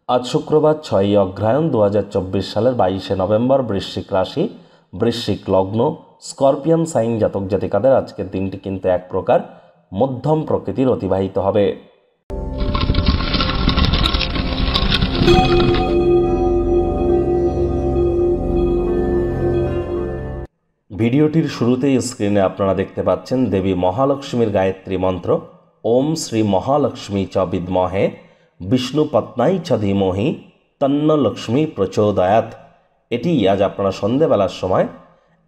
আজ শুক্রবার 6ই অগ্রহায়ণ 2024 সালের 22শে নভেম্বর। বৃশ্চিক রাশি, বৃশ্চিক লগ্ন, স্করপিয়ান সাইন জাতক জাতিকাদের আজকের দিনটি কিন্তু এক প্রকার মধ্যম প্রকৃতির অতিবাহিত হবে। ভিডিওটির শুরুতেই স্ক্রিনে আপনারা দেখতে পাচ্ছেন দেবী মহালক্ষ্মীর গায়ত্রী মন্ত্র, ওম শ্রী মহালক্ষ্মী চ বিদ্মহে বিষ্ণু পত্নাই চ ধীমহি তন্ন লক্ষ্মী প্রচোদয়াৎ। এটি আজ আপনারা সন্ধেবেলার সময়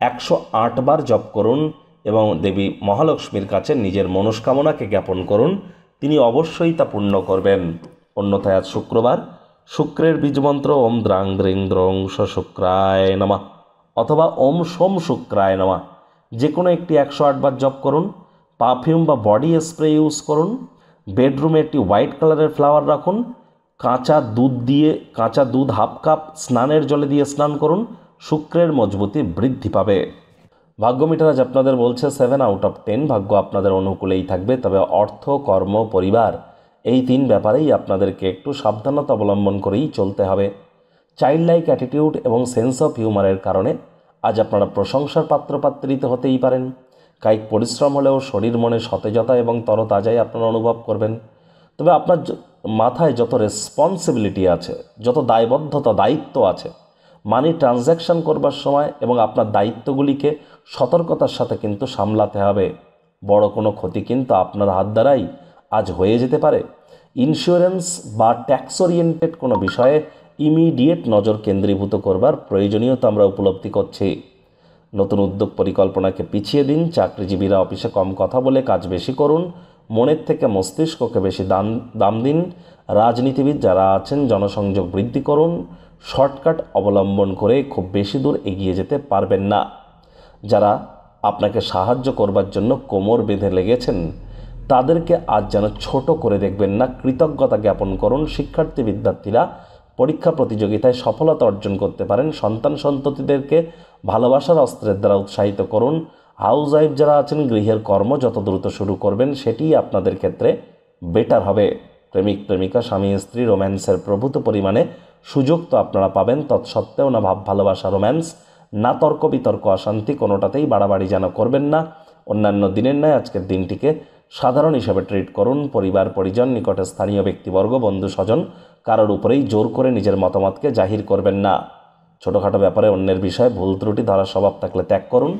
108 বার জপ করুন এবং দেবী মহালক্ষ্মীর কাছে নিজের মনস্কামনাকে জ্ঞাপন করুন, তিনি অবশ্যই তা পূর্ণ করবেন। অন্যথায় আজ শুক্রবার, শুক্রের বীজমন্ত্র ওম দ্রাং দ্রিং দ্রং শুক্রায় নমঃ অথবা ওম সোম শুক্রায় নমঃ, যে কোনো একটি 108 বার জপ করুন। পারফিউম বা বডি স্প্রে ইউজ করুন। বেডরুমে একটি হোয়াইট কালারের ফ্লাওয়ার রাখুন। কাঁচা দুধ হাফ কাপ স্নানের জলে দিয়ে স্নান করুন, শুক্রের মজবুতি বৃদ্ধি পাবে। ভাগ্য মিটার আজ আপনাদের বলছে 7 আউট অফ 10, ভাগ্য আপনাদের অনুকূলেই থাকবে। তবে অর্থ, কর্ম, পরিবার এই 3 ব্যাপারেই আপনাদেরকে একটু সাবধানতা অবলম্বন করেই চলতে হবে। চাইল্ড লাইক অ্যাটিটিউড এবং সেন্স অফ হিউমারের কারণে আজ আপনারা প্রশংসার পাত্রপাত্রীতে হতেই পারেন। কায়িক পরিশ্রম হলেও শরীর মনে সতেজতা এবং তরতাজাই আপনারা অনুভব করবেন। তবে আপনার মাথায় যত রেসপন্সিবিলিটি আছে, যত দায়বদ্ধতা, দায়িত্ব আছে, মানি ট্রানজ্যাকশন করবার সময় এবং আপনার দায়িত্বগুলিকে সতর্কতার সাথে কিন্তু সামলাতে হবে। বড় কোনো ক্ষতি কিন্তু আপনার হাত দ্বারাই আজ হয়ে যেতে পারে। ইন্স্যুরেন্স বা ট্যাক্স ওরিয়েন্টেড কোনো বিষয়ে ইমিডিয়েট নজর কেন্দ্রীভূত করবার প্রয়োজনীয়তা আমরা উপলব্ধি করছি। নতুন উদ্যোগ পরিকল্পনাকে পিছিয়ে দিন। চাকরিজীবীরা অফিসে কম কথা বলে কাজ বেশি করুন, মনের থেকে মস্তিষ্ককে বেশি দাম দিন। রাজনীতিবিদ যারা আছেন জনসংযোগ বৃদ্ধি করুন। শর্টকাট অবলম্বন করে খুব বেশি দূর এগিয়ে যেতে পারবেন না। যারা আপনাকে সাহায্য করবার জন্য কোমর বেঁধে লেগেছেন তাদেরকে আজ যেন ছোট করে দেখবেন না, কৃতজ্ঞতা জ্ঞাপন করুন। শিক্ষার্থী বিদ্যার্থীরা পরীক্ষা প্রতিযোগিতায় সফলতা অর্জন করতে পারেন। সন্তান সন্ততিদেরকে ভালোবাসার অস্ত্রের দ্বারা উৎসাহিত করুন। হাউস ওয়াইফ যারা আছেন গৃহের কর্ম যত দ্রুত শুরু করবেন সেটিই আপনাদের ক্ষেত্রে বেটার হবে। প্রেমিক প্রেমিকা, স্বামী স্ত্রী রোম্যান্সের প্রভূত পরিমাণে সুযোগ তো আপনারা পাবেন, তৎসত্ত্বেও না ভাব ভালোবাসা, রোম্যান্স, না তর্ক বিতর্ক, অশান্তি, কোনোটাতেই বাড়াবাড়ি যেন করবেন না। অন্যান্য দিনের ন্যায় আজকের দিনটিকে সাধারণ হিসেবে ট্রিট করুন। পরিবার পরিজন, নিকটে স্থানীয় ব্যক্তিবর্গ, বন্ধু স্বজন কারোর উপরেই জোর করে নিজের মতামতকে জাহির করবেন না। ছোটোখাটো ব্যাপারে অন্যের বিষয়ে ভুল ত্রুটি ধরার স্বভাব থাকলে ত্যাগ করুন।